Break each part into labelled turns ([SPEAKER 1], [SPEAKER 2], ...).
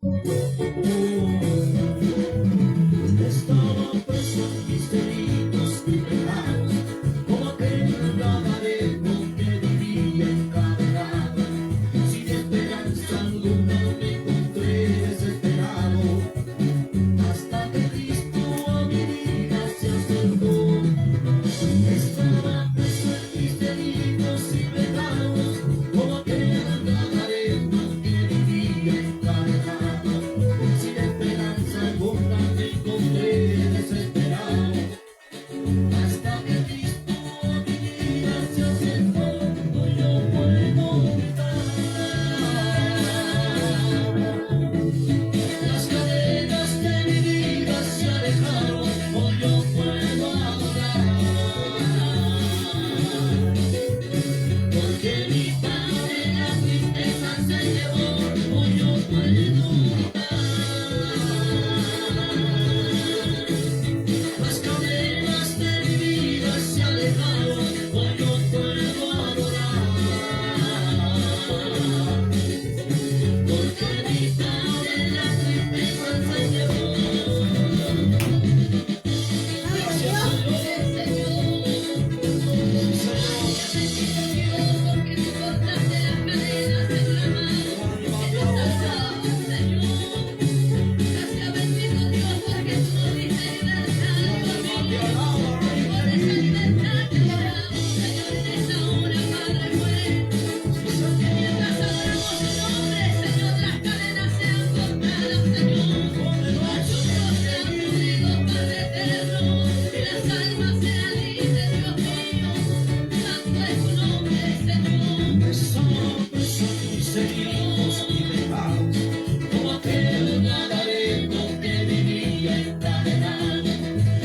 [SPEAKER 1] Estaba preso en mis delitos y pecados, como aquel gadareno que vivía encadenado. Sin esperanza alguna me encontré desesperado, hasta que Cristo a mi vida se acercó. Estaba preso en mis delitos y pecados, como aquel gadareno que vivía encadenado. Sin esperanza alguna me encontré desesperado, hasta que Cristo a mi vida se acercó. Hoy yo puedo gritar, las cadenas de mi vida se alejaron. Hoy yo puedo adorar, porque mi Padre la tristeza se llevó. Hoy yo puedo gritar, las cadenas de mi vida se alejaron. Hoy yo puedo adorar, porque mi Padre la tristeza se llevó. Seguimos y pecados, como aquel gadareno que vivía encadenado.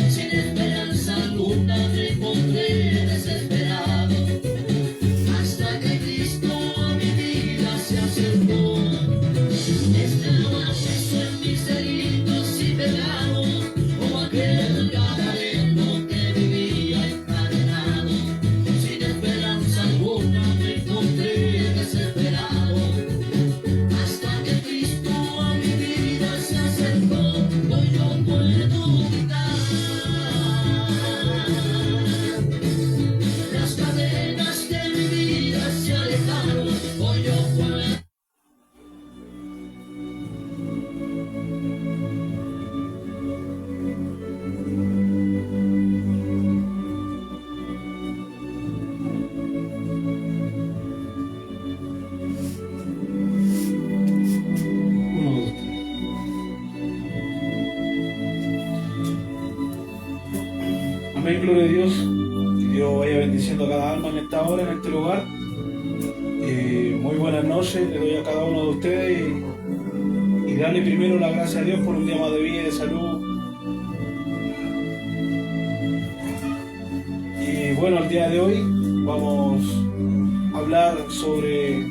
[SPEAKER 1] Sin esperanza alguna me encontré desesperado, hasta que Cristo a mi vida se acercó. Estaba preso en mis delitos y pecados, como aquel gadareno que vivía encadenado. Sin esperanza alguna me encontré desesperado, hasta que Cristo a mi vida se acercó. Hoy yo puedo gritar, las cadenas de mi vida se alejaron. Hoy yo puedo.
[SPEAKER 2] Amén, gloria a Dios. Que Dios vaya bendiciendo a cada alma en esta hora, en este lugar. Muy buenas noches, le doy a cada uno de ustedes y darle primero la gracia a Dios por un día más de vida y de salud. Y bueno, el día de hoy vamos a hablar sobre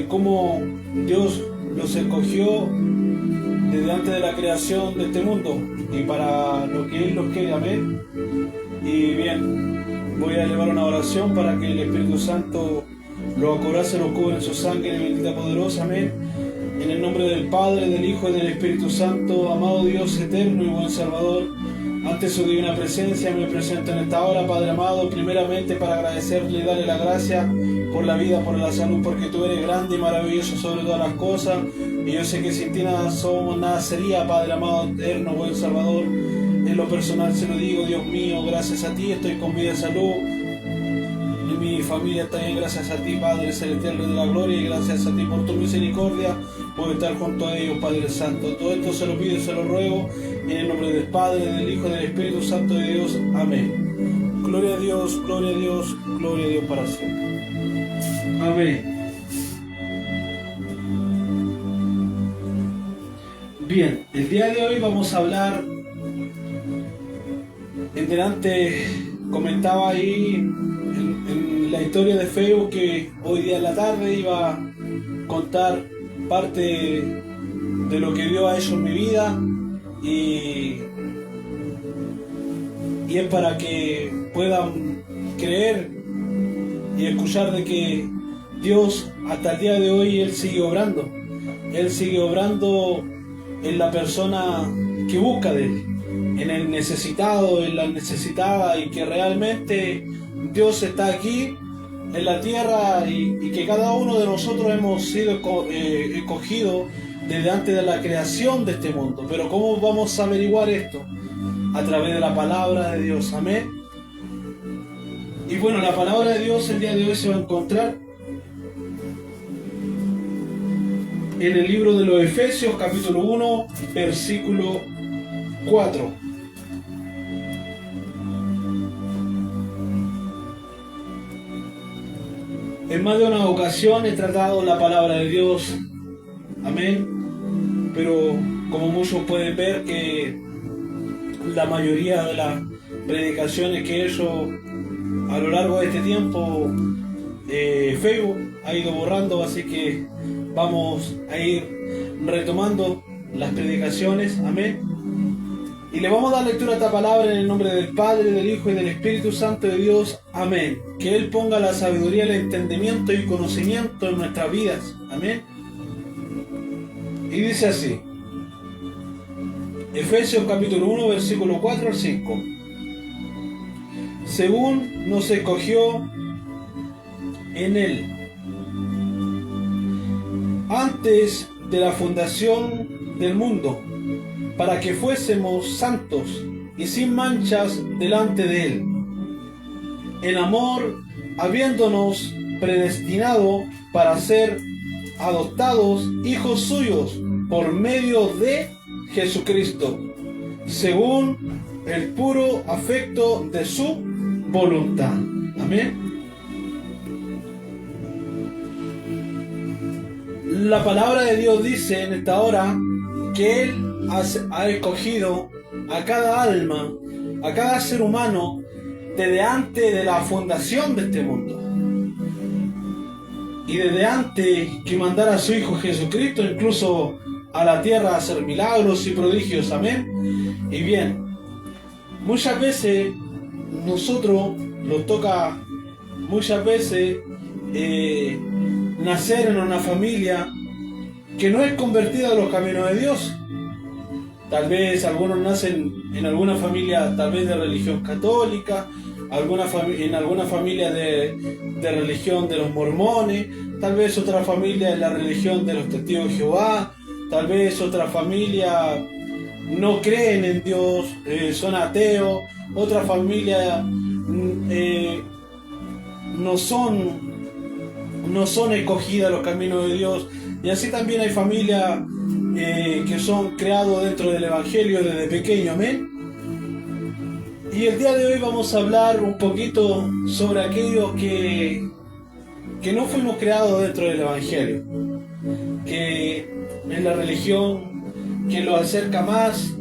[SPEAKER 2] cómo Dios los escogió desde antes de la creación de este mundo y para lo que Él los quiere. Amén. Y bien, voy a elevar una oración para que el Espíritu Santo los acorace, los cubra en su sangre bendita poderosa. Amén. En el nombre del Padre, del Hijo y del Espíritu Santo, amado Dios eterno y buen Salvador, ante su divina presencia me presento en esta hora, Padre amado, primeramente para agradecerle y darle la gracia por la vida, por la salud, porque tú eres grande y maravilloso sobre todas las cosas, y yo sé que sin ti nada somos, nada sería, Padre amado, eterno, buen Salvador. En lo personal se lo digo, Dios mío, gracias a ti estoy con vida y salud, y mi familia está bien, gracias a ti, Padre celestial de la gloria, y gracias a ti por tu misericordia, por estar junto a ellos, Padre Santo. Todo esto se lo pido y se lo ruego, en el nombre del Padre, del Hijo y del Espíritu Santo de Dios. Amén. Gloria a Dios, gloria a Dios, gloria a Dios para siempre. Amén. Bien, el día de hoy vamos a hablar, en delante comentaba ahí en la historia de Facebook que hoy día en la tarde iba a contar parte de lo que Dios ha hecho en mi vida y es para que puedan creer y escuchar de que Dios hasta el día de hoy Él sigue obrando. Él sigue obrando en la persona que busca de Él, en el necesitado, en la necesitada, y que realmente Dios está aquí en la tierra y que cada uno de nosotros hemos sido escogidos desde antes de la creación de este mundo. Pero ¿cómo vamos a averiguar esto? A través de la palabra de Dios. Amén. Y bueno, la palabra de Dios el día de hoy se va a encontrar en el libro de los Efesios, capítulo 1, versículo 4. En más de una ocasión he tratado la palabra de Dios, amén, pero como muchos pueden ver que la mayoría de las predicaciones que he hecho a lo largo de este tiempo, Facebook ha ido borrando, así que vamos a ir retomando las predicaciones, amén. Y le vamos a dar lectura a esta palabra en el nombre del Padre, del Hijo y del Espíritu Santo de Dios, amén. Que Él ponga la sabiduría, el entendimiento y conocimiento en nuestras vidas, amén. Y dice así, Efesios capítulo 1, versículo 4 al 5. Según nos escogió en Él, antes de la fundación del mundo, para que fuésemos santos y sin manchas delante de Él, en amor, habiéndonos predestinado para ser adoptados hijos suyos por medio de Jesucristo, según el puro afecto de su voluntad. Amén. La palabra de Dios dice en esta hora que Él ha escogido a cada alma, a cada ser humano, desde antes de la fundación de este mundo. Y desde antes que mandara a su Hijo Jesucristo incluso a la tierra a hacer milagros y prodigios. Amén. Y bien, muchas veces nosotros nos toca muchas veces nacer en una familia que no es convertida a los caminos de Dios. Tal vez algunos nacen en alguna familia tal vez de religión católica, en alguna familia de religión de los mormones, tal vez otra familia en la religión de los testigos de Jehová, tal vez otra familia no creen en Dios, son ateos, otra familia no son escogidas a los caminos de Dios. Y así también hay familias que son creados dentro del Evangelio desde pequeño, amén. Y el día de hoy vamos a hablar un poquito sobre aquellos que no fuimos creados dentro del Evangelio, que es la religión que los acerca más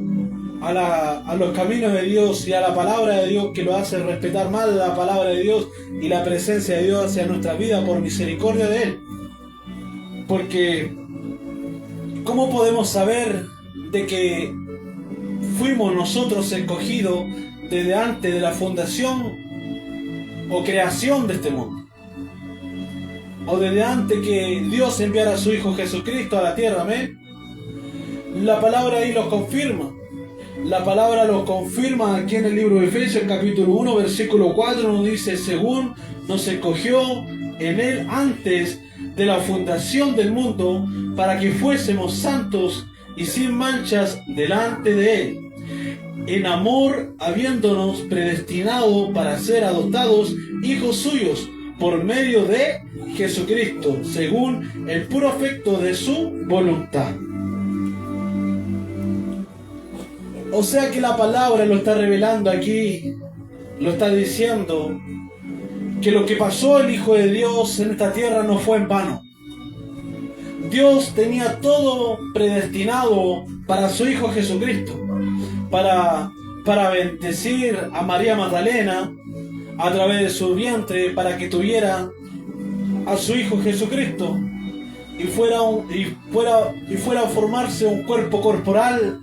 [SPEAKER 2] a los caminos de Dios y a la palabra de Dios, que lo hace respetar más la palabra de Dios y la presencia de Dios hacia nuestra vida por misericordia de Él. Porque ¿cómo podemos saber de que fuimos nosotros escogidos desde antes de la fundación o creación de este mundo? O desde antes que Dios enviara a su Hijo Jesucristo a la tierra, amén. La palabra ahí los confirma. La palabra los confirma aquí en el libro de Efesios, capítulo 1, versículo 4, nos dice, según nos escogió en Él antes de la fundación del mundo, para que fuésemos santos y sin manchas delante de Él, en amor, habiéndonos predestinado para ser adoptados hijos suyos por medio de Jesucristo, según el puro afecto de su voluntad. O sea que la palabra lo está revelando aquí, lo está diciendo, que lo que pasó el Hijo de Dios en esta tierra no fue en vano. Dios tenía todo predestinado para su Hijo Jesucristo, para bendecir a María Magdalena a través de su vientre, para que tuviera a su Hijo Jesucristo y fuera a formarse un cuerpo corporal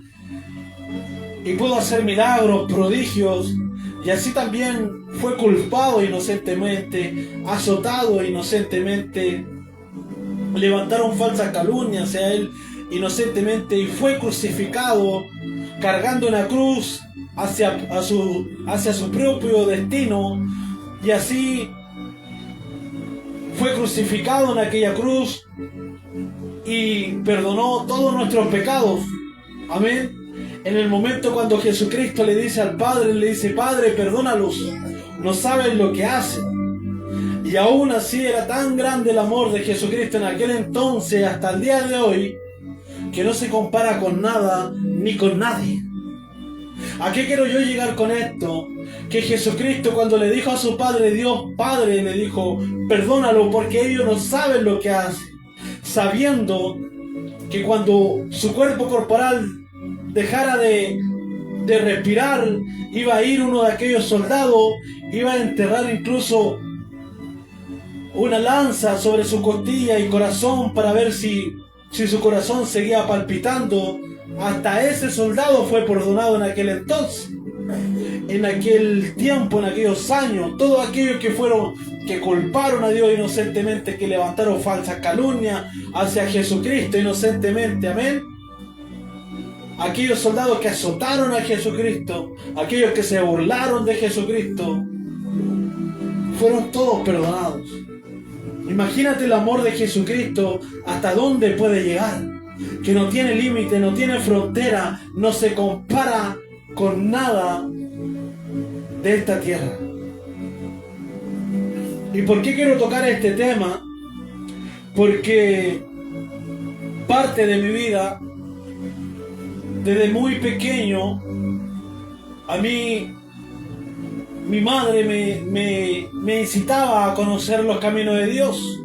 [SPEAKER 2] y pudo hacer milagros, prodigios, Y así también fue culpado inocentemente, azotado inocentemente, levantaron falsas calumnias hacia él inocentemente y fue crucificado cargando una cruz hacia su propio destino, y así fue crucificado en aquella cruz y perdonó todos nuestros pecados. Amén. En el momento cuando Jesucristo le dice al Padre, le dice: Padre, perdónalos, no saben lo que hacen. Y aún así era tan grande el amor de Jesucristo en aquel entonces hasta el día de hoy, que no se compara con nada ni con nadie. ¿A qué quiero yo llegar con esto? Que Jesucristo, cuando le dijo a su Padre, Dios Padre, le dijo: perdónalo porque ellos no saben lo que hacen, sabiendo que cuando su cuerpo corporal dejara de respirar, iba a ir uno de aquellos soldados, iba a enterrar incluso una lanza sobre su costilla y corazón para ver si su corazón seguía palpitando. Hasta ese soldado fue perdonado en aquel entonces, en aquel tiempo, en aquellos años. Todos aquellos que culparon a Dios inocentemente, que levantaron falsas calumnias hacia Jesucristo inocentemente, amén. Aquellos soldados que azotaron a Jesucristo, aquellos que se burlaron de Jesucristo, fueron todos perdonados. Imagínate el amor de Jesucristo, hasta dónde puede llegar, que no tiene límite, no tiene frontera, no se compara con nada de esta tierra. ¿Y por qué quiero tocar este tema? Porque parte de mi vida, desde muy pequeño, a mí mi madre me incitaba a conocer los caminos de Dios,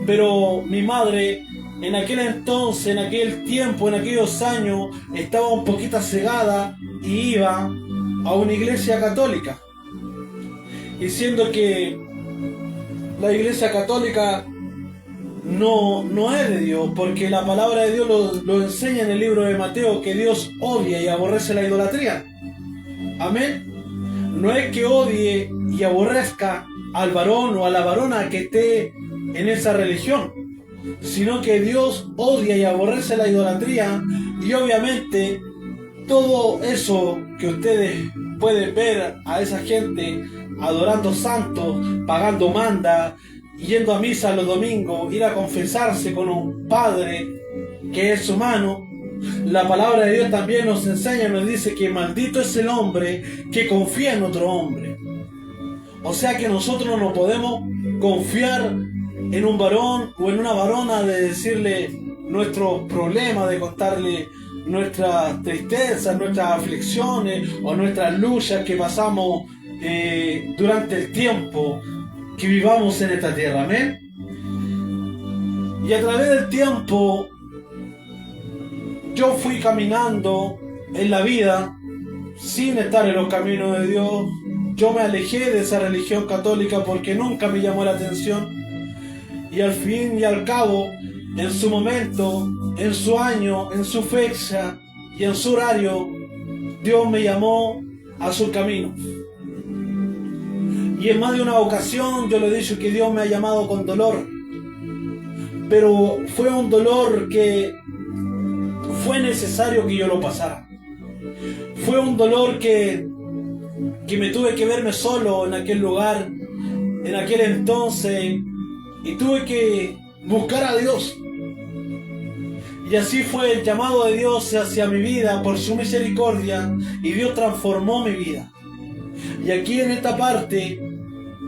[SPEAKER 2] pero mi madre en aquel entonces, en aquel tiempo, en aquellos años, estaba un poquito cegada y iba a una iglesia católica, diciendo que la iglesia católica no es de Dios, porque la palabra de Dios lo enseña en el libro de Mateo, que Dios odia y aborrece la idolatría. Amén. No es que odie y aborrezca al varón o a la varona que esté en esa religión, sino que Dios odia y aborrece la idolatría. Y obviamente todo eso que ustedes pueden ver a esa gente adorando santos, pagando manda, yendo a misa los domingos, ir a confesarse con un padre que es humano, la palabra de Dios también nos enseña, nos dice que maldito es el hombre que confía en otro hombre. O sea que nosotros no podemos confiar en un varón o en una varona, de decirle nuestros problemas, de contarle nuestras tristezas, nuestras aflicciones o nuestras luchas que pasamos durante el tiempo que vivamos en esta tierra. Amén. Y a través del tiempo yo fui caminando en la vida sin estar en los caminos de Dios. Yo me alejé de esa religión católica porque nunca me llamó la atención. Y al fin y al cabo, en su momento, en su año, en su fecha y en su horario, Dios me llamó a sus caminos. Y en más de una ocasión yo le he dicho que Dios me ha llamado con dolor. Pero fue un dolor que fue necesario que yo lo pasara. Fue un dolor que me tuve que verme solo en aquel lugar, en aquel entonces, y tuve que buscar a Dios. Y así fue el llamado de Dios hacia mi vida por su misericordia, y Dios transformó mi vida. Y aquí en esta parte,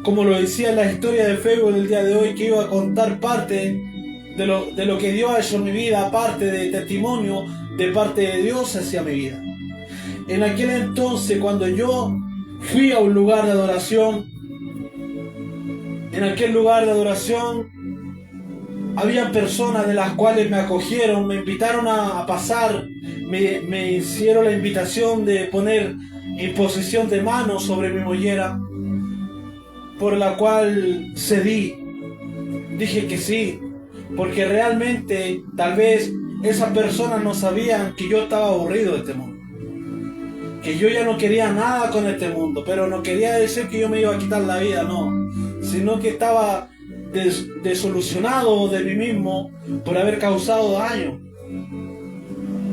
[SPEAKER 2] como lo decía en la historia de Facebook del día de hoy, que iba a contar parte de lo que Dios ha hecho en mi vida, parte de testimonio de parte de Dios hacia mi vida. En aquel entonces, cuando yo fui a un lugar de adoración, en aquel lugar de adoración había personas de las cuales me acogieron, me invitaron a pasar, me hicieron la invitación de poner imposición de manos sobre mi mollera, por la cual cedí. Dije que sí, porque realmente tal vez esas personas no sabían que yo estaba aburrido de este mundo, que yo ya no quería nada con este mundo, pero no quería decir que yo me iba a quitar la vida, no, sino que estaba desolucionado de mí mismo por haber causado daño,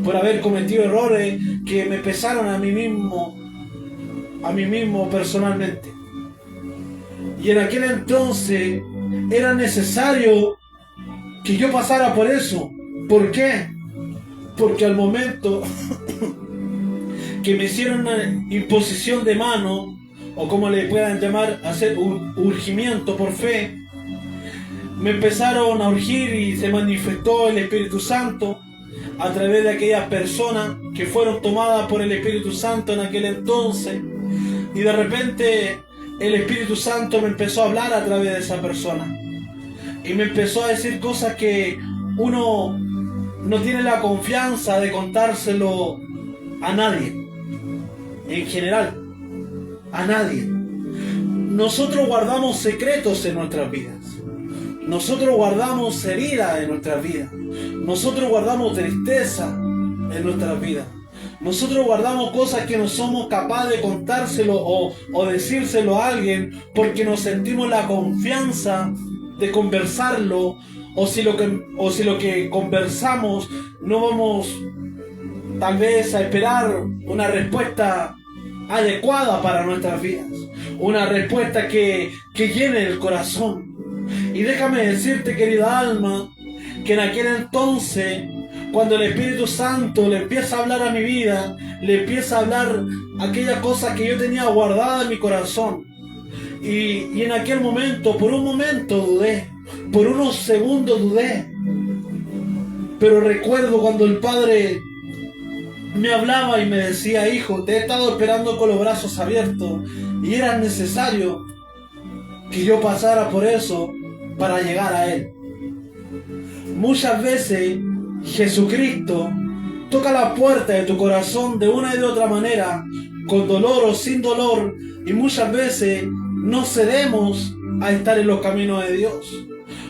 [SPEAKER 2] por haber cometido errores que me pesaron a mí mismo personalmente. Y en aquel entonces era necesario que yo pasara por eso. ¿Por qué? Porque al momento que me hicieron una imposición de mano, o como le puedan llamar, hacer un urgimiento por fe, me empezaron a urgir y se manifestó el Espíritu Santo a través de aquellas personas que fueron tomadas por el Espíritu Santo en aquel entonces, y de repente el Espíritu Santo me empezó a hablar a través de esa persona y me empezó a decir cosas que uno no tiene la confianza de contárselo a nadie, en general, a nadie. Nosotros guardamos secretos en nuestras vidas. Nosotros guardamos heridas en nuestras vidas. Nosotros guardamos tristeza en nuestras vidas. Nosotros guardamos cosas que no somos capaces de contárselo o decírselo a alguien porque nos sentimos la confianza de conversarlo, o si lo que conversamos no vamos tal vez a esperar una respuesta adecuada para nuestras vidas, una respuesta que llene el corazón. Y déjame decirte, querida alma, que en aquel entonces, cuando el Espíritu Santo le empieza a hablar a mi vida, le empieza a hablar aquellas cosas que yo tenía guardadas en mi corazón, y en aquel momento, por un momento dudé, por unos segundos dudé, pero recuerdo cuando el Padre me hablaba y me decía: hijo, te he estado esperando con los brazos abiertos, y era necesario que yo pasara por eso para llegar a Él. Muchas veces Jesucristo toca la puerta de tu corazón de una y de otra manera, con dolor o sin dolor, y muchas veces no cedemos a estar en los caminos de Dios,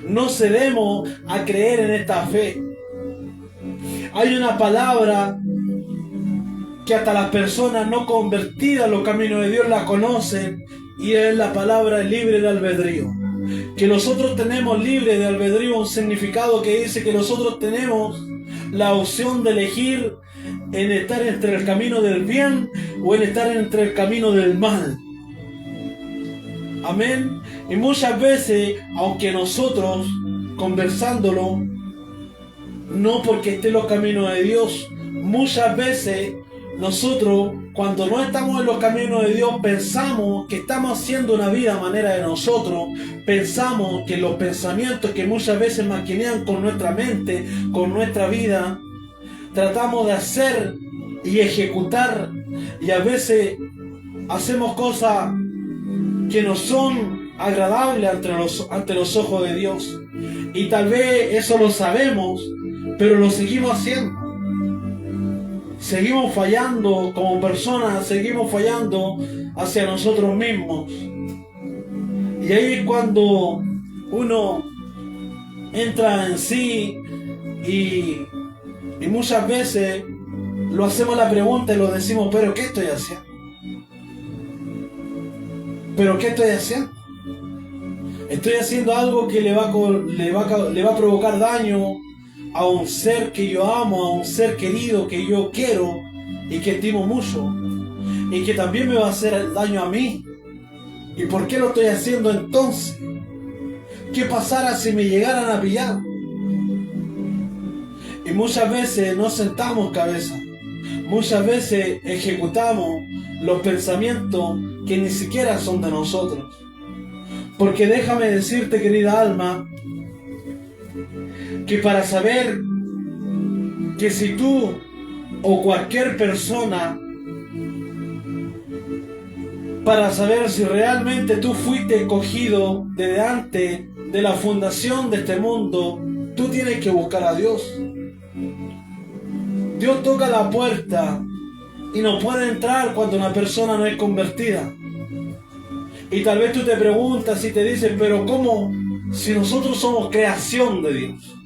[SPEAKER 2] no cedemos a creer en esta fe. Hay una palabra que hasta las personas no convertidas en los caminos de Dios la conocen, y es la palabra libre de albedrío. Que nosotros tenemos libre de albedrío un significado que dice que nosotros tenemos la opción de elegir en estar entre el camino del bien o en estar entre el camino del mal. Amén. Y muchas veces, aunque nosotros conversándolo, no porque esté en los caminos de Dios, muchas veces nosotros, cuando no estamos en los caminos de Dios, pensamos que estamos haciendo una vida a manera de nosotros, pensamos que los pensamientos que muchas veces maquinean con nuestra mente, con nuestra vida, tratamos de hacer y ejecutar, y a veces hacemos cosas que no son agradables ante los ojos de Dios, y tal vez eso lo sabemos, pero lo seguimos haciendo. Seguimos fallando como personas, seguimos fallando hacia nosotros mismos. Y ahí es cuando uno entra en sí y muchas veces lo hacemos la pregunta y lo decimos: ¿pero qué estoy haciendo? ¿Pero qué estoy haciendo? Estoy haciendo algo que le va a provocar daño a un ser que yo amo, a un ser querido que yo quiero y que estimo mucho, y que también me va a hacer daño a mí. ¿Y por qué lo estoy haciendo entonces? ¿Qué pasara si me llegaran a pillar? Y muchas veces no sentamos cabeza, muchas veces ejecutamos los pensamientos que ni siquiera son de nosotros. Porque déjame decirte, querida alma, que para saber que si tú o cualquier persona, para saber si realmente tú fuiste escogido desde antes de la fundación de este mundo, tú tienes que buscar a Dios. Dios toca la puerta y no puede entrar cuando una persona no es convertida. Y tal vez tú te preguntas y te dices: pero ¿cómo? Si nosotros somos creación de Dios,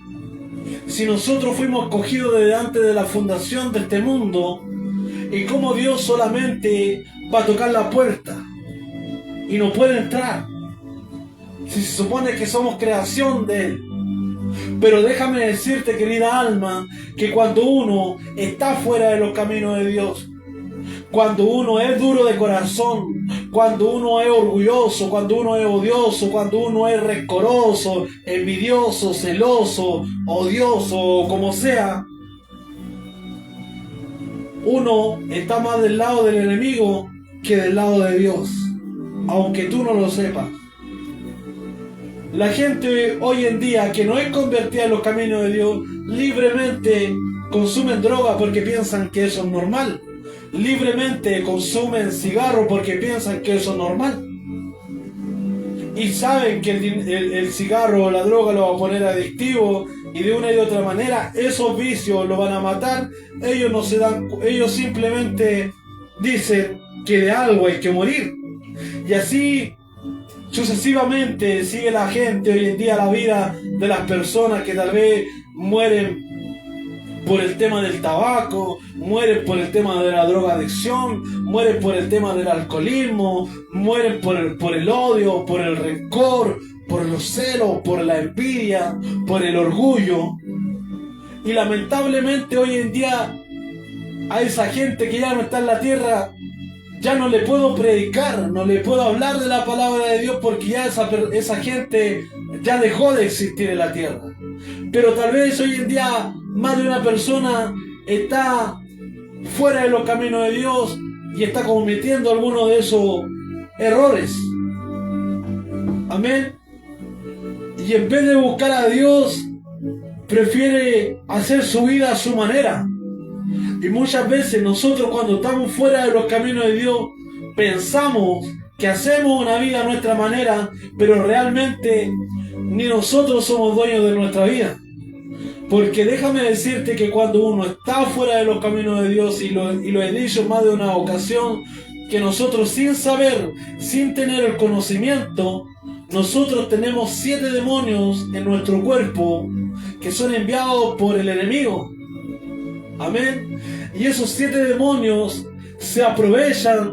[SPEAKER 2] si nosotros fuimos escogidos desde antes de la fundación de este mundo, y cómo Dios solamente va a tocar la puerta y no puede entrar. Si se supone que somos creación de Él. Pero déjame decirte, querida alma, que cuando uno está fuera de los caminos de Dios, cuando uno es duro de corazón, cuando uno es orgulloso, cuando uno es odioso, cuando uno es rencoroso, envidioso, celoso, odioso, como sea, uno está más del lado del enemigo que del lado de Dios, aunque tú no lo sepas. La gente hoy en día que no es convertida en los caminos de Dios, libremente consumen droga porque piensan que eso es normal. Libremente consumen cigarro porque piensan que eso es normal. Y saben que el cigarro o la droga lo va a poner adictivo y de una y de otra manera esos vicios lo van a matar. Ellos simplemente dicen que de algo hay que morir. Y así sucesivamente sigue la gente hoy en día la vida de las personas que tal vez mueren por el tema del tabaco, mueren por el tema de la drogadicción, mueren por el tema del alcoholismo, mueren por el odio, por el rencor, por los celos, por la envidia, por el orgullo. Y lamentablemente hoy en día a esa gente que ya no está en la tierra, ya no le puedo predicar, no le puedo hablar de la palabra de Dios porque ya esa gente ya dejó de existir en la tierra. Pero tal vez hoy en día más de una persona está fuera de los caminos de Dios y está cometiendo algunos de esos errores. Amén. Y en vez de buscar a Dios, prefiere hacer su vida a su manera. Y muchas veces nosotros cuando estamos fuera de los caminos de Dios pensamos que hacemos una vida a nuestra manera, pero realmente ni nosotros somos dueños de nuestra vida. Porque déjame decirte que cuando uno está fuera de los caminos de Dios, y lo he dicho en más de una ocasión, que nosotros sin saber, sin tener el conocimiento, nosotros tenemos 7 demonios en nuestro cuerpo que son enviados por el enemigo. Amén. Y esos 7 demonios se aprovechan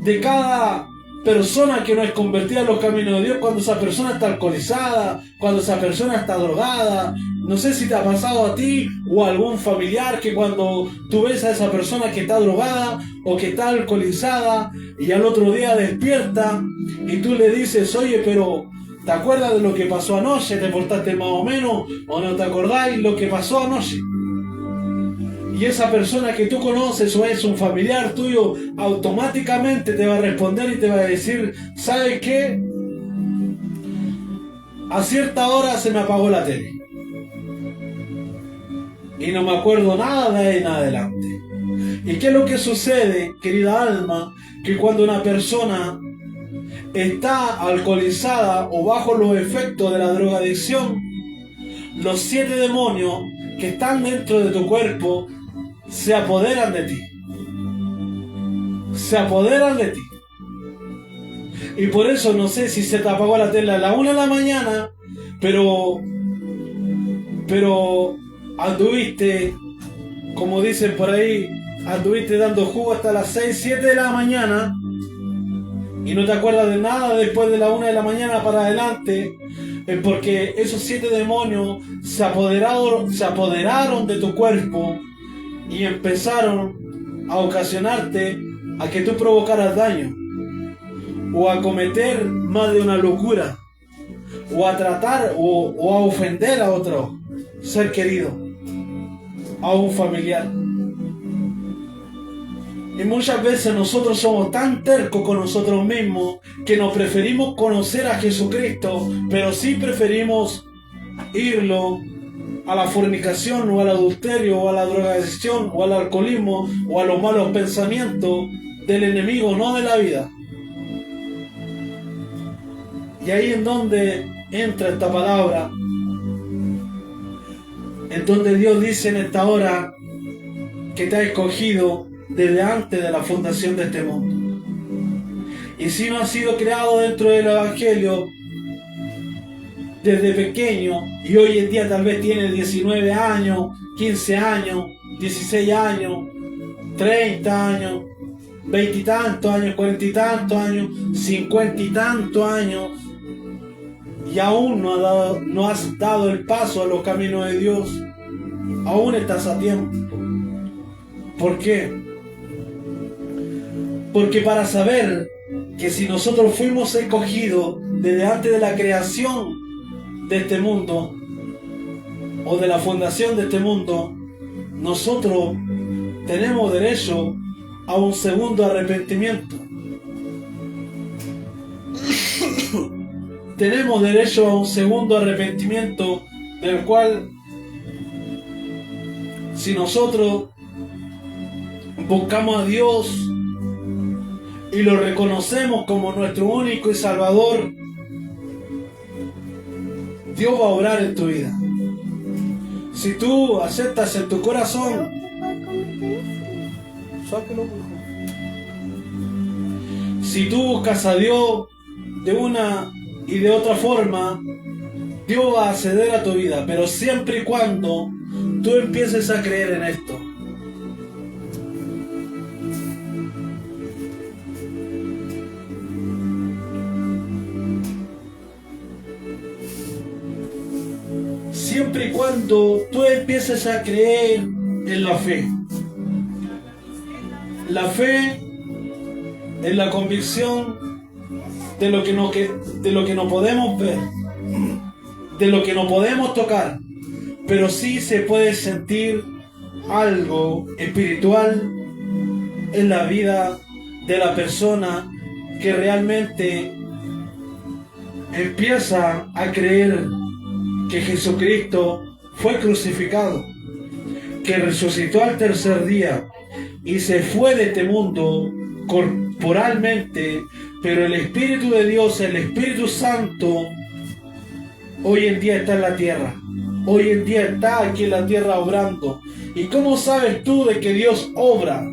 [SPEAKER 2] de cada persona que no es convertida en los caminos de Dios, cuando esa persona está alcoholizada, cuando esa persona está drogada. No sé si te ha pasado a ti o a algún familiar que cuando tú ves a esa persona que está drogada o que está alcoholizada y al otro día despierta y tú le dices, oye, pero ¿te acuerdas de lo que pasó anoche? ¿Te portaste más o menos? ¿O no te acordáis lo que pasó anoche? Y esa persona que tú conoces o es un familiar tuyo, automáticamente te va a responder y te va a decir, ¿sabes qué? A cierta hora se me apagó la tele. Y no me acuerdo nada de ahí en adelante. ¿Y qué es lo que sucede, querida alma? Que cuando una persona está alcoholizada o bajo los efectos de la drogadicción, los 7 demonios que están dentro de tu cuerpo se apoderan de ti. Se apoderan de ti. Y por eso no sé si se te apagó la tele a la 1 de la mañana, pero anduviste, como dicen por ahí, anduviste dando jugo hasta las 6, 7 de la mañana y no te acuerdas de nada después de la 1 de la mañana para adelante, es porque esos 7 demonios se apoderaron de tu cuerpo y empezaron a ocasionarte a que tú provocaras daño o a cometer más de una locura o a tratar o a ofender a otro ser querido, a un familiar. Y muchas veces nosotros somos tan tercos con nosotros mismos que nos preferimos conocer a Jesucristo, pero sí preferimos irlo a la fornicación o al adulterio o a la drogadicción o al alcoholismo o a los malos pensamientos del enemigo, no de la vida. Y ahí en donde entra esta palabra, en donde Dios dice en esta hora que te ha escogido desde antes de la fundación de este mundo. Y si no has sido creado dentro del Evangelio desde pequeño y hoy en día tal vez tienes 19 años, 15 años, 16 años, 30 años, 20 y tantos años, 40 y tantos años, 50 y tantos años, y aún no has dado el paso a los caminos de Dios, aún estás a tiempo. ¿Por qué? Porque para saber que si nosotros fuimos escogidos desde antes de la creación de este mundo, o de la fundación de este mundo, nosotros tenemos derecho a un segundo arrepentimiento. Tenemos derecho a un segundo arrepentimiento, del cual, si nosotros buscamos a Dios y lo reconocemos como nuestro único y salvador, Dios va a obrar en tu vida. Si tú aceptas en tu corazón, si tú buscas a Dios de una y de otra forma, Dios va a acceder a tu vida, pero siempre y cuando tú empieces a creer en esto. Siempre y cuando tú empieces a creer en la fe. La fe es la convicción de lo que no podemos ver, de lo que no podemos tocar, pero sí se puede sentir algo espiritual en la vida de la persona que realmente empieza a creer que Jesucristo fue crucificado, que resucitó al tercer día y se fue de este mundo corporalmente, pero el Espíritu de Dios, el Espíritu Santo, hoy en día está en la tierra. Hoy en día está aquí en la tierra obrando. ¿Y cómo sabes tú de que Dios obra,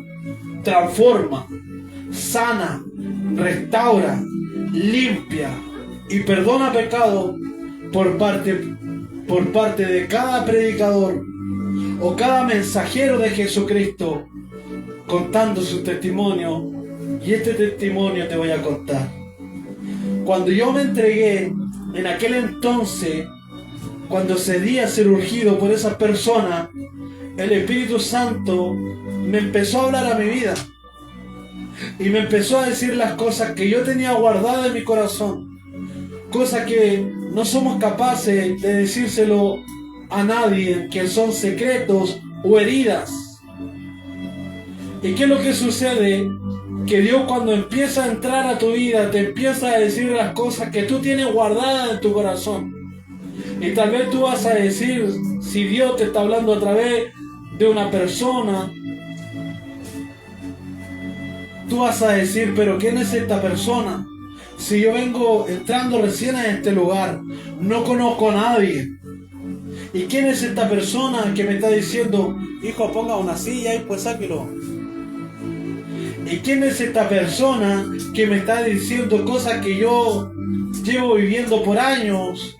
[SPEAKER 2] transforma, sana, restaura, limpia y perdona pecado por parte de cada predicador o cada mensajero de Jesucristo, contando su testimonio? Y este testimonio te voy a contar. Cuando yo me entregué, en aquel entonces, cuando cedí a ser urgido por esa persona, el Espíritu Santo me empezó a hablar a mi vida y me empezó a decir las cosas que yo tenía guardadas en mi corazón, cosas que no somos capaces de decírselo a nadie, que son secretos o heridas. ¿Y qué es lo que sucede? Que Dios, cuando empieza a entrar a tu vida, te empieza a decir las cosas que tú tienes guardadas en tu corazón. Y tal vez tú vas a decir, si Dios te está hablando a través de una persona, tú vas a decir, pero ¿quién es esta persona? Si yo vengo entrando recién a este lugar, no conozco a nadie. ¿Y quién es esta persona que me está diciendo, hijo, ponga una silla y pues sáquelo? ¿Y quién es esta persona que me está diciendo cosas que yo llevo viviendo por años,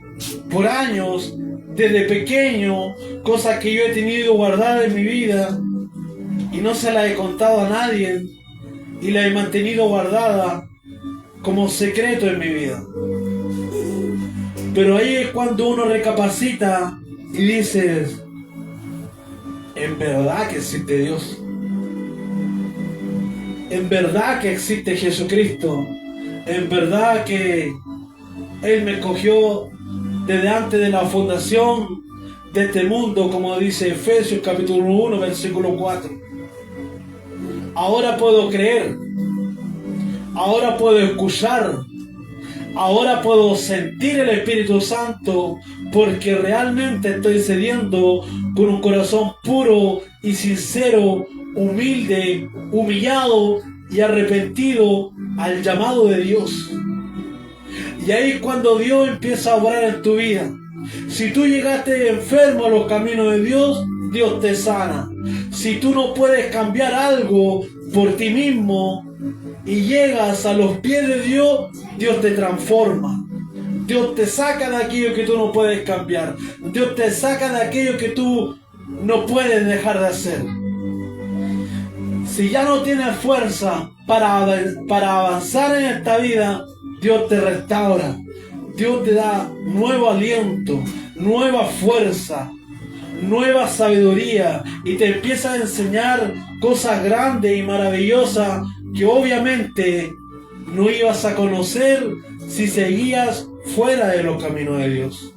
[SPEAKER 2] desde pequeño, cosas que yo he tenido guardadas en mi vida y no se las he contado a nadie y las he mantenido guardadas como secreto en mi vida? Pero ahí es cuando uno recapacita y dice, en verdad que existe Dios. En verdad que existe Jesucristo. En verdad que Él me escogió desde antes de la fundación de este mundo, como dice Efesios capítulo 1, versículo 4. Ahora puedo creer. Ahora puedo escuchar. Ahora puedo sentir el Espíritu Santo, porque realmente estoy cediendo con un corazón puro y sincero, humilde, humillado y arrepentido al llamado de Dios. Y ahí es cuando Dios empieza a obrar en tu vida. Si tú llegaste enfermo a los caminos de Dios, Dios te sana. Si tú no puedes cambiar algo por ti mismo y llegas a los pies de Dios, Dios te transforma. Dios te saca de aquello que tú no puedes cambiar. Dios te saca de aquello que tú no puedes dejar de hacer. Si ya no tienes fuerza para avanzar en esta vida, Dios te restaura. Dios te da nuevo aliento, nueva fuerza, nueva sabiduría y te empieza a enseñar cosas grandes y maravillosas que obviamente no ibas a conocer si seguías fuera de los caminos de Dios.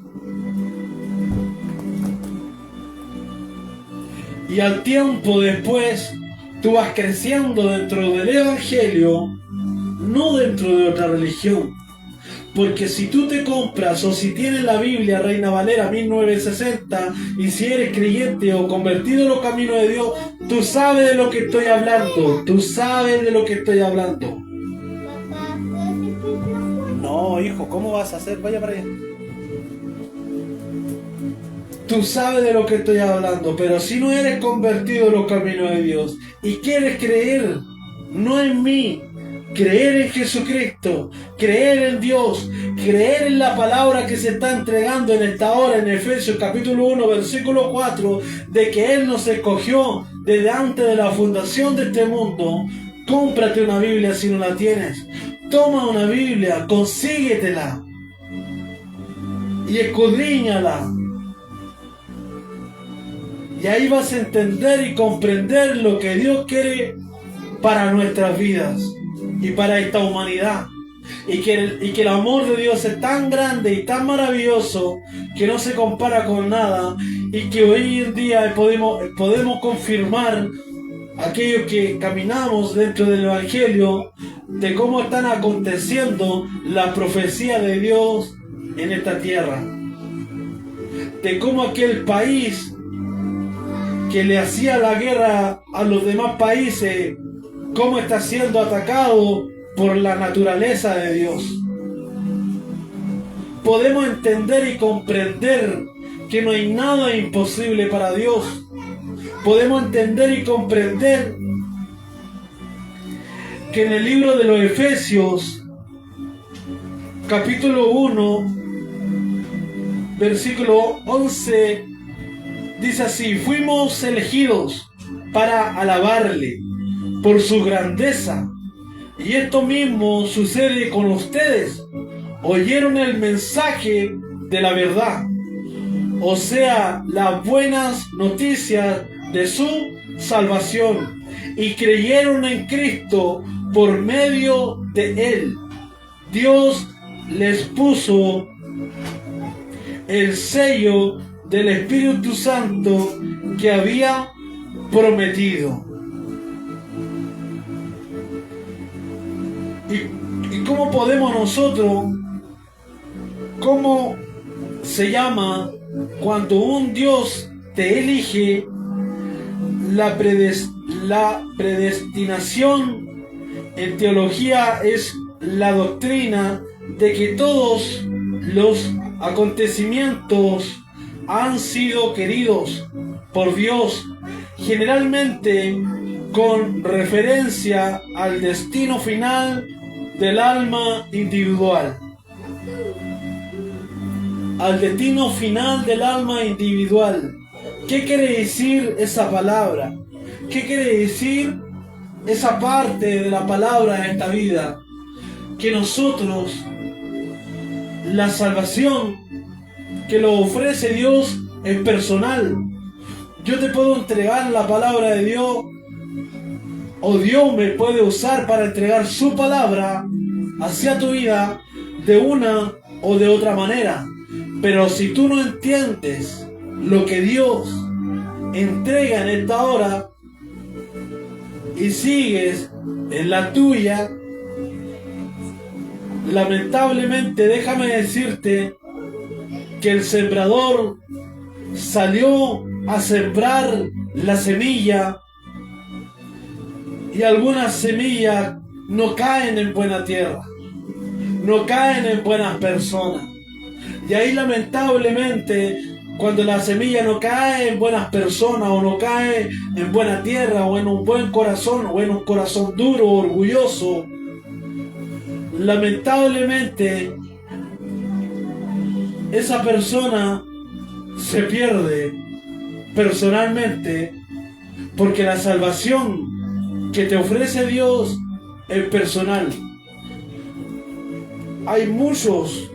[SPEAKER 2] Y al tiempo después, tú vas creciendo dentro del Evangelio, no dentro de otra religión. Porque si tú te compras o si tienes la Biblia Reina Valera 1960 y si eres creyente o convertido en los caminos de Dios, tú sabes de lo que estoy hablando. Tú sabes de lo que estoy hablando. No, hijo, ¿cómo vas a hacer? Vaya para allá. Tú sabes de lo que estoy hablando, pero si no eres convertido en los caminos de Dios y quieres creer, no en mí, creer en Jesucristo, creer en Dios, creer en la palabra que se está entregando en esta hora en Efesios capítulo 1 versículo 4, de que Él nos escogió desde antes de la fundación de este mundo. Cómprate una Biblia si no la tienes. Toma una Biblia, consíguetela y escudriñala. Y ahí vas a entender y comprender lo que Dios quiere para nuestras vidas y para esta humanidad. Y que el amor de Dios es tan grande y tan maravilloso que no se compara con nada. Y que hoy en día podemos confirmar, aquellos que caminamos dentro del Evangelio, de cómo están aconteciendo las profecías de Dios en esta tierra. De cómo aquel país que le hacía la guerra a los demás países, cómo está siendo atacado por la naturaleza de Dios. Podemos entender y comprender que no hay nada imposible para Dios. Podemos entender y comprender que en el libro de los Efesios, capítulo 1, versículo 11, dice así: fuimos elegidos para alabarle por su grandeza. Y esto mismo sucede con ustedes. Oyeron el mensaje de la verdad, o sea, las buenas noticias de su salvación, y creyeron en Cristo por medio de Él. Dios les puso el sello del Espíritu Santo que había prometido. ¿Y cómo podemos nosotros, cómo se llama cuando un Dios te elige? La predestinación en teología es la doctrina de que todos los acontecimientos han sido queridos por Dios, generalmente con referencia al destino final del alma individual. Al destino final del alma individual. ¿Qué quiere decir esa palabra? ¿Qué quiere decir esa parte de la palabra en esta vida? Que nosotros, la salvación que lo ofrece Dios es personal. Yo te puedo entregar la palabra de Dios, o Dios me puede usar para entregar su palabra hacia tu vida de una o de otra manera. Pero si tú no entiendes lo que Dios entrega en esta hora y sigues en la tuya, lamentablemente déjame decirte que el sembrador salió a sembrar la semilla y algunas semillas no caen en buena tierra, no caen en buenas personas. Y ahí lamentablemente, cuando la semilla no cae en buenas personas, o no cae en buena tierra, o en un buen corazón, o en un corazón duro, orgulloso, lamentablemente esa persona se pierde personalmente, porque la salvación que te ofrece Dios es personal. Hay muchos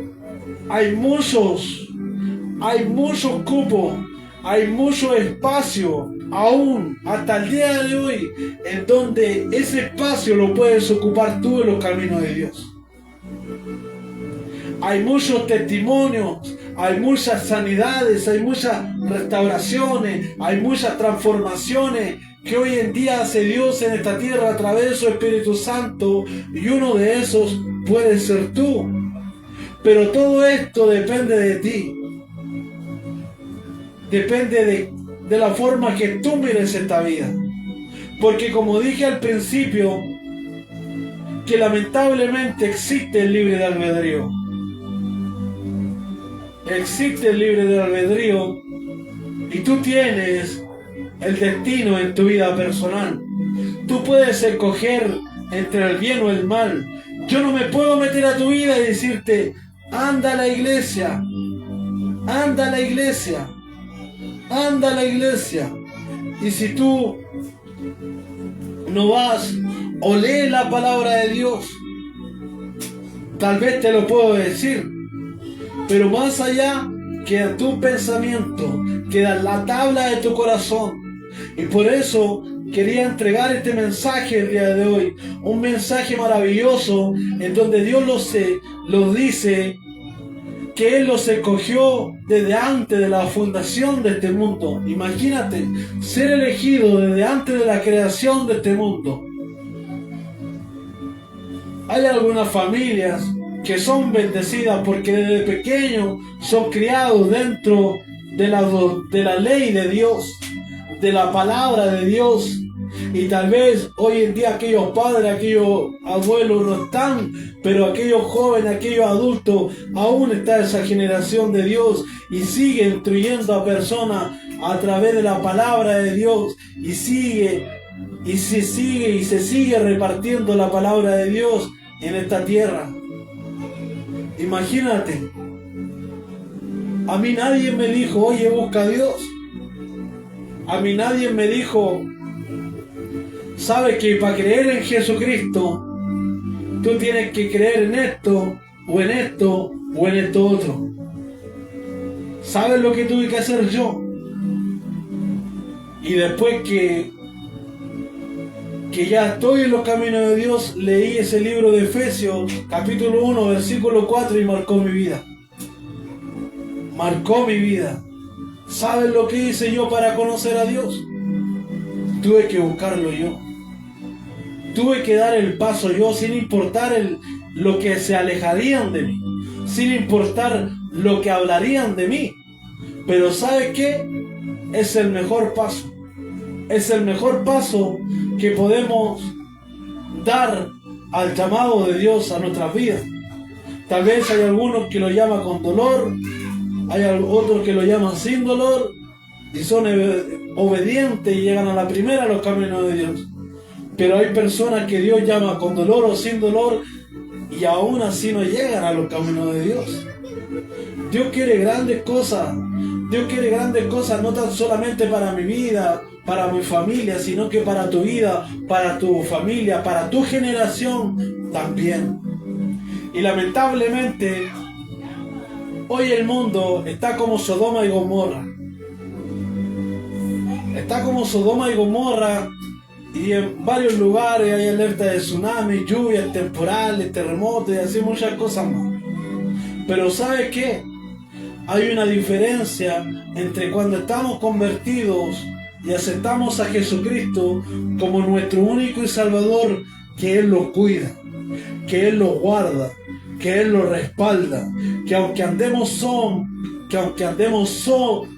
[SPEAKER 2] cupos, hay mucho espacio, aún hasta el día de hoy, en donde ese espacio lo puedes ocupar tú en los caminos de Dios. Hay muchos testimonios, hay muchas sanidades, hay muchas restauraciones, hay muchas transformaciones que hoy en día hace Dios en esta tierra a través de su Espíritu Santo, y uno de esos puede ser tú. Pero todo esto depende de ti. Depende de la forma que tú mires esta vida. Porque como dije al principio, que lamentablemente existe el libre de albedrío. Existe el libre de albedrío y tú tienes el destino en tu vida personal. Tú puedes escoger entre el bien o el mal. Yo no me puedo meter a tu vida y decirte, anda a la iglesia, anda a la iglesia, anda a la iglesia. Y si tú no vas o lees la palabra de Dios, tal vez te lo puedo decir, pero más allá queda tu pensamiento, queda la tabla de tu corazón. Y por eso quería entregar este mensaje el día de hoy, un mensaje maravilloso en donde Dios los dice que Él los escogió desde antes de la fundación de este mundo. Imagínate, ser elegido desde antes de la creación de este mundo. Hay algunas familias que son bendecidas porque desde pequeños son criados dentro de la ley de Dios, de la palabra de Dios. Y tal vez hoy en día aquellos padres, aquellos abuelos no están, pero aquellos jóvenes, aquellos adultos, aún está esa generación de Dios y sigue instruyendo a personas a través de la palabra de Dios, y se sigue repartiendo la palabra de Dios en esta tierra. Imagínate, a mí nadie me dijo, oye, busca a Dios. A mí nadie me dijo, sabes que para creer en Jesucristo, tú tienes que creer en esto, o en esto, o en esto otro. ¿Sabes lo que tuve que hacer yo? Y después que ya estoy en los caminos de Dios, leí ese libro de Efesios, capítulo 1, versículo 4, y marcó mi vida. Marcó mi vida. ¿Sabes lo que hice yo para conocer a Dios? Tuve que buscarlo yo. Tuve que dar el paso yo, sin importar lo que se alejarían de mí, sin importar lo que hablarían de mí. Pero ¿sabes qué? Es el mejor paso. Es el mejor paso que podemos dar al llamado de Dios a nuestras vidas. Tal vez hay algunos que lo llaman con dolor, hay otros que lo llaman sin dolor, y son obedientes y llegan a la primera a los caminos de Dios. Pero hay personas que Dios llama con dolor o sin dolor, y aún así no llegan a los caminos de Dios. Dios quiere grandes cosas. Dios quiere grandes cosas, no tan solamente para mi vida, para mi familia, sino que para tu vida, para tu familia, para tu generación también. Y lamentablemente, hoy el mundo está como Sodoma y Gomorra. Está como Sodoma y Gomorra, y en varios lugares hay alerta de tsunami, lluvias, temporales, terremotos y así muchas cosas más. Pero ¿sabes qué? Hay una diferencia entre cuando estamos convertidos y aceptamos a Jesucristo como nuestro único y Salvador, que Él los cuida, que Él los guarda, que Él los respalda, que aunque andemos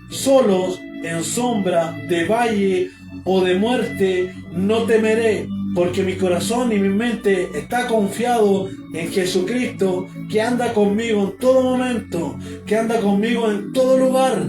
[SPEAKER 2] solos en sombra de valle o de muerte, no temeré, porque mi corazón y mi mente está confiado en Jesucristo, que anda conmigo en todo momento, que anda conmigo en todo lugar,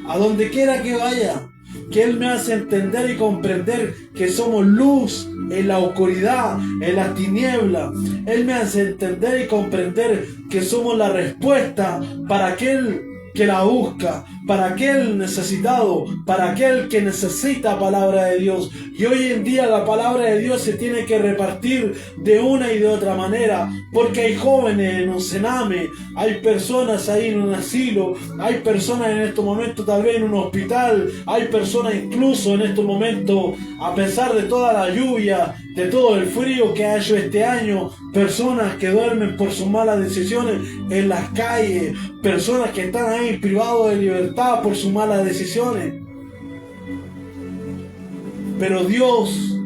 [SPEAKER 2] a donde quiera que vaya, que Él me hace entender y comprender que somos luz en la oscuridad, en las tinieblas. Él me hace entender y comprender que somos la respuesta para aquel que la busca, para aquel necesitado, para aquel que necesita palabra de Dios. Y hoy en día la palabra de Dios se tiene que repartir de una y de otra manera, porque hay jóvenes en un cename, hay personas ahí en un asilo, hay personas en estos momentos tal vez en un hospital, hay personas incluso en estos momentos, a pesar de toda la lluvia, de todo el frío que ha hecho este año, personas que duermen por sus malas decisiones en las calles, personas que están ahí privados de libertad por sus malas decisiones. Pero Dios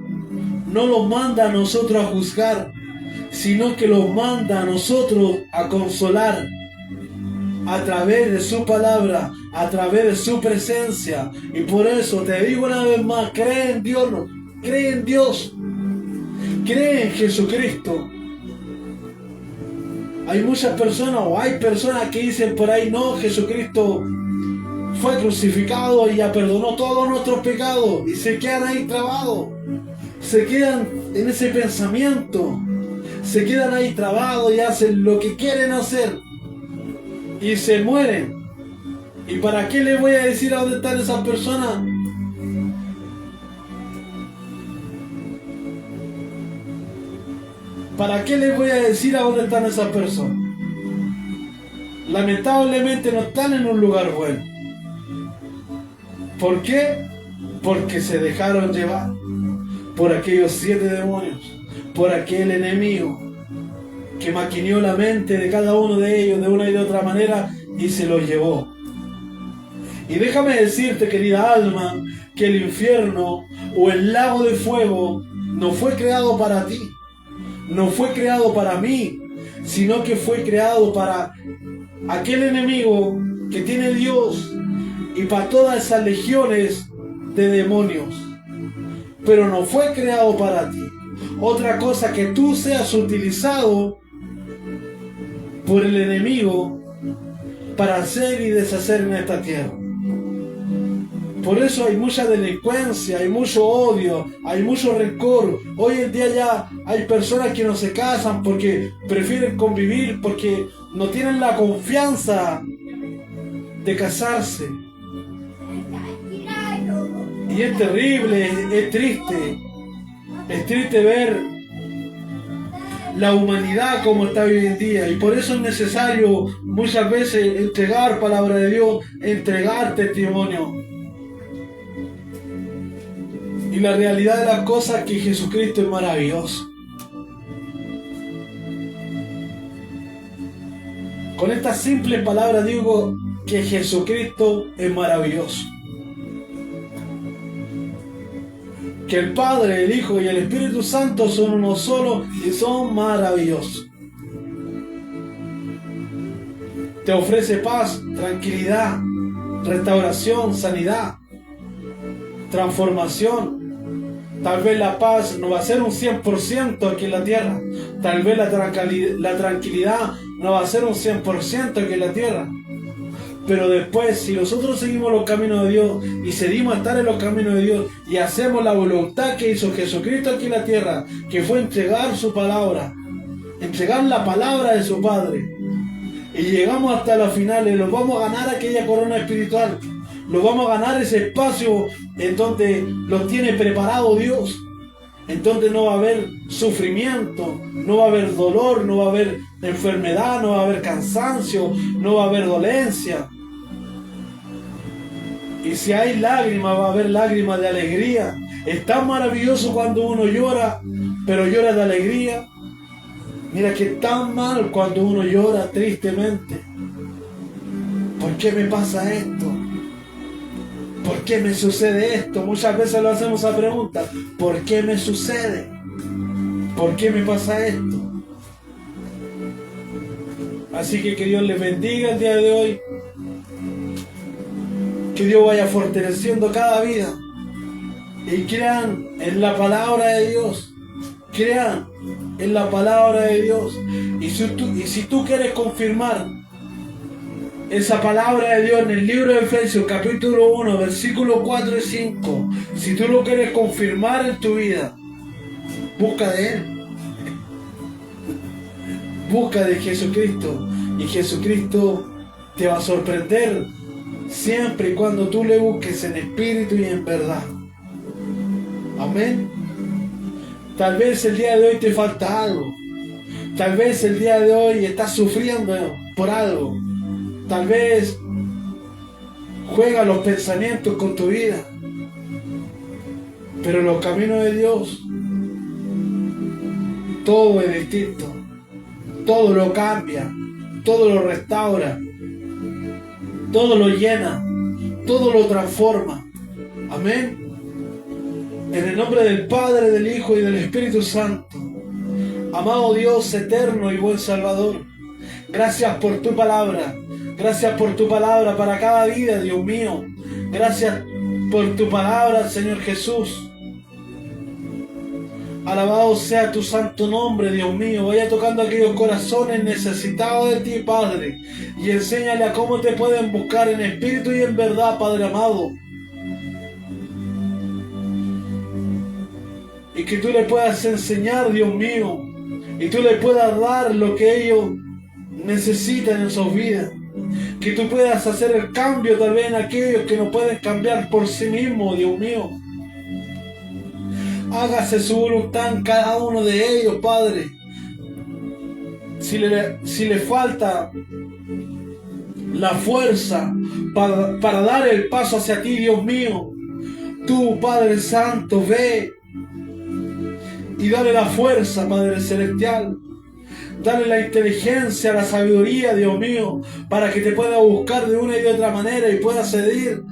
[SPEAKER 2] no los manda a nosotros a juzgar, sino que los manda a nosotros a consolar a través de su palabra, a través de su presencia. Y por eso te digo una vez más, cree en Dios, cree en Dios, cree en Jesucristo. Hay muchas personas, o hay personas que dicen por ahí, no, Jesucristo fue crucificado y ya perdonó todos nuestros pecados, y se quedan ahí trabados, se quedan en ese pensamiento, se quedan ahí trabados y hacen lo que quieren hacer y se mueren. ¿Y para qué les voy a decir a dónde están esas personas? ¿Para qué les voy a decir a dónde están esas personas? Lamentablemente no están en un lugar bueno. ¿Por qué? Porque se dejaron llevar por aquellos 7 demonios, por aquel enemigo que maquineó la mente de cada uno de ellos de una y de otra manera y se los llevó. Y déjame decirte, querida alma, que el infierno o el lago de fuego no fue creado para ti, no fue creado para mí, sino que fue creado para aquel enemigo que tiene Dios y para todas esas legiones de demonios. Pero no fue creado para ti. Otra cosa, que tú seas utilizado por el enemigo para hacer y deshacer en esta tierra. Por eso hay mucha delincuencia, hay mucho odio, hay mucho rencor. Hoy en día ya hay personas que no se casan porque prefieren convivir, porque no tienen la confianza de casarse. Y es terrible, es triste. Es triste ver la humanidad como está hoy en día. Y por eso es necesario muchas veces entregar palabra de Dios, entregar testimonio. Y la realidad de las cosas es que Jesucristo es maravilloso. Con estas simples palabras digo que Jesucristo es maravilloso. Que el Padre, el Hijo y el Espíritu Santo son uno solo y son maravillosos. Te ofrece paz, tranquilidad, restauración, sanidad, transformación. Tal vez la paz no va a ser un 100% aquí en la tierra. Tal vez la tranquilidad no va a ser un 100% aquí en la tierra. Pero después, si nosotros seguimos los caminos de Dios y seguimos a estar en los caminos de Dios y hacemos la voluntad que hizo Jesucristo aquí en la tierra, que fue entregar su palabra, entregar la palabra de su Padre, y llegamos hasta las finales, nos vamos a ganar aquella corona espiritual, nos vamos a ganar ese espacio en donde lo tiene preparado Dios. Entonces no va a haber sufrimiento, no va a haber dolor, no va a haber enfermedad, no va a haber cansancio, no va a haber dolencia. Y si hay lágrimas, va a haber lágrimas de alegría. Es tan maravilloso cuando uno llora, pero llora de alegría. Mira que es tan mal cuando uno llora tristemente. ¿Por qué me pasa esto? ¿Por qué me sucede esto? Muchas veces lo hacemos esa pregunta. ¿Por qué me sucede? ¿Por qué me pasa esto? Así que Dios les bendiga el día de hoy. Que Dios vaya fortaleciendo cada vida. Y crean en la palabra de Dios. Crean en la palabra de Dios. Y si tú quieres confirmar esa palabra de Dios en el libro de Efesios capítulo 1 versículos 4 y 5, si tú lo quieres confirmar en tu vida, busca de Él, busca de Jesucristo, y Jesucristo te va a sorprender siempre y cuando tú le busques en espíritu y en verdad. Amén. Tal vez el día de hoy te falta algo. Tal vez el día de hoy estás sufriendo por algo. Tal vez juega los pensamientos con tu vida. Pero los caminos de Dios, todo es distinto. Todo lo cambia. Todo lo restaura. Todo lo llena. Todo lo transforma. Amén. En el nombre del Padre, del Hijo y del Espíritu Santo. Amado Dios eterno y buen Salvador, gracias por tu palabra. Gracias por tu palabra para cada vida, Dios mío. Gracias por tu palabra, Señor Jesús. Alabado sea tu santo nombre, Dios mío. Vaya tocando aquellos corazones necesitados de ti, Padre. Y enséñale a cómo te pueden buscar en espíritu y en verdad, Padre amado. Y que tú le puedas enseñar, Dios mío. Y tú le puedas dar lo que ellos necesitan en sus vidas. Que tú puedas hacer el cambio tal vez en aquellos que no pueden cambiar por sí mismos, Dios mío. Hágase su voluntad en cada uno de ellos, Padre. Si le falta la fuerza para dar el paso hacia ti, Dios mío, tú, Padre Santo, ve y dale la fuerza, Padre Celestial. Dale la inteligencia, la sabiduría, Dios mío, para que te pueda buscar de una y de otra manera y pueda ceder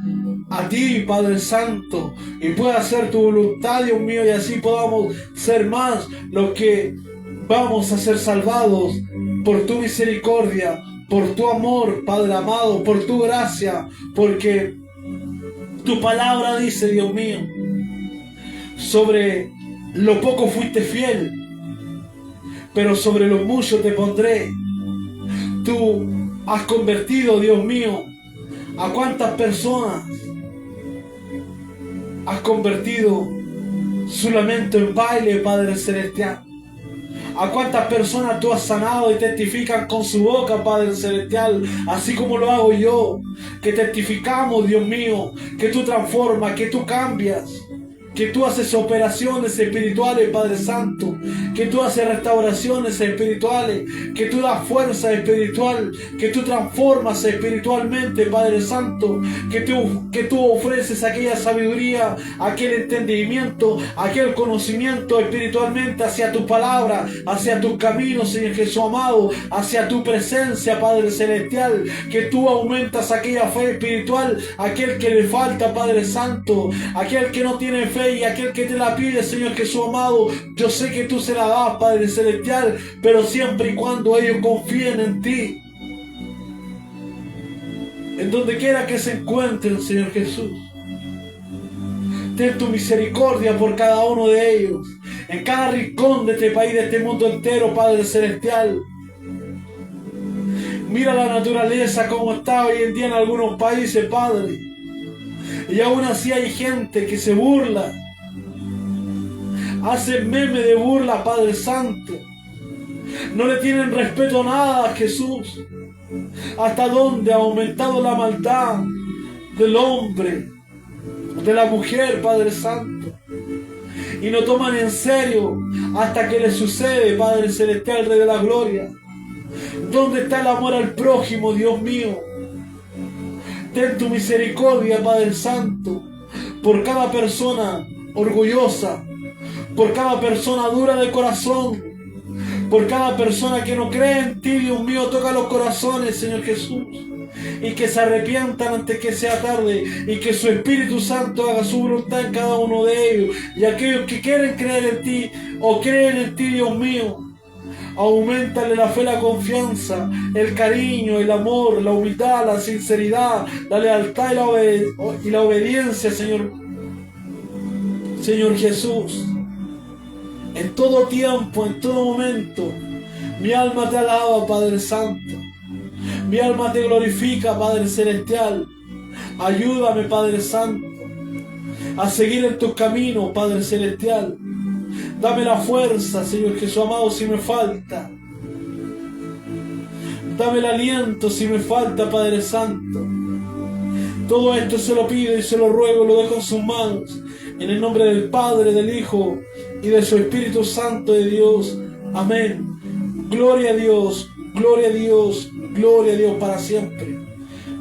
[SPEAKER 2] a ti, Padre Santo, y pueda hacer tu voluntad, Dios mío, y así podamos ser más los que vamos a ser salvados por tu misericordia, por tu amor, Padre amado, por tu gracia, porque tu palabra dice, Dios mío, sobre lo poco fuiste fiel, pero sobre lo mucho te pondré. Tú has convertido, Dios mío, a cuántas personas has convertido su lamento en baile, Padre Celestial. A cuántas personas tú has sanado y testifican con su boca, Padre Celestial, así como lo hago yo, que testificamos, Dios mío, que tú transformas, que tú cambias, que tú haces operaciones espirituales, Padre Santo, que tú haces restauraciones espirituales, que tú das fuerza espiritual, que tú transformas espiritualmente, Padre Santo, que tú ofreces aquella sabiduría, aquel entendimiento, aquel conocimiento espiritualmente hacia tu palabra, hacia tus caminos, Señor Jesús amado, hacia tu presencia, Padre Celestial, que tú aumentas aquella fe espiritual, aquel que le falta, Padre Santo, aquel que no tiene fe y aquel que te la pide, Señor Jesús amado, yo sé que tú se la das, Padre Celestial, pero siempre y cuando ellos confíen en ti, en donde quiera que se encuentren, Señor Jesús, ten tu misericordia por cada uno de ellos, en cada rincón de este país, de este mundo entero, Padre Celestial. Mira la naturaleza como está hoy en día en algunos países, Padre, y aún así hay gente que se burla, hacen meme de burla, Padre Santo. No le tienen respeto a nada a Jesús. ¿Hasta dónde ha aumentado la maldad del hombre, de la mujer, Padre Santo? Y no toman en serio hasta que le sucede, Padre Celestial, Rey de la Gloria. ¿Dónde está el amor al prójimo, Dios mío? Ten tu misericordia, Padre Santo, por cada persona orgullosa, por cada persona dura de corazón, por cada persona que no cree en ti, Dios mío. Toca los corazones, Señor Jesús, y que se arrepientan antes que sea tarde, y que su Espíritu Santo haga su voluntad en cada uno de ellos. Y aquellos que quieren creer en ti o creen en ti, Dios mío, auméntale la fe, la confianza, el cariño, el amor, la humildad, la sinceridad, la lealtad y la obediencia, Señor Jesús. En todo tiempo, en todo momento, mi alma te alaba, Padre Santo. Mi alma te glorifica, Padre Celestial. Ayúdame, Padre Santo, a seguir en tus caminos, Padre Celestial. Dame la fuerza, Señor Jesús amado, si me falta. Dame el aliento si me falta, Padre Santo. Todo esto se lo pido y se lo ruego, lo dejo en sus manos. En el nombre del Padre, del Hijo y de su Espíritu Santo de Dios. Amén. Gloria a Dios, gloria a Dios, gloria a Dios para siempre.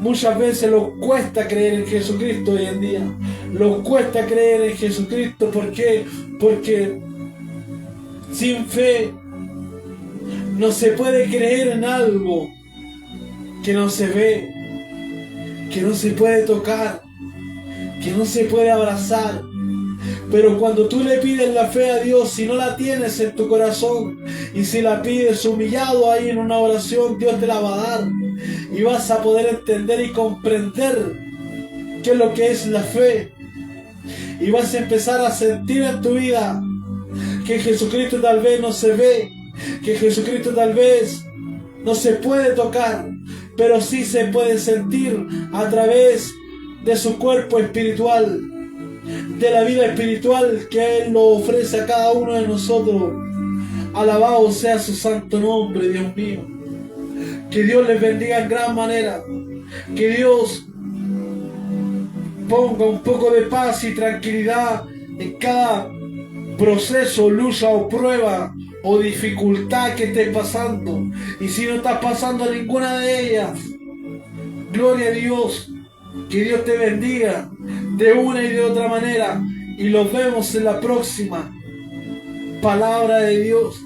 [SPEAKER 2] Muchas veces nos cuesta creer en Jesucristo hoy en día. Nos cuesta creer en Jesucristo. ¿Por qué? Porque sin fe no se puede creer en algo que no se ve, que no se puede tocar, que no se puede abrazar. Pero cuando tú le pides la fe a Dios, si no la tienes en tu corazón y si la pides humillado ahí en una oración, Dios te la va a dar y vas a poder entender y comprender qué es lo que es la fe. Y vas a empezar a sentir en tu vida que Jesucristo tal vez no se ve, que Jesucristo tal vez no se puede tocar, pero sí se puede sentir a través de su cuerpo espiritual, de la vida espiritual que Él nos ofrece a cada uno de nosotros. Alabado sea su santo nombre, Dios mío. Que Dios les bendiga en gran manera. Que Dios ponga un poco de paz y tranquilidad en cada proceso, lucha o prueba o dificultad que estés pasando. Y si no estás pasando ninguna de ellas, gloria a Dios. Que Dios te bendiga de una y de otra manera. Y los vemos en la próxima palabra de Dios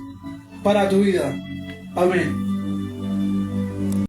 [SPEAKER 2] para tu vida. Amén.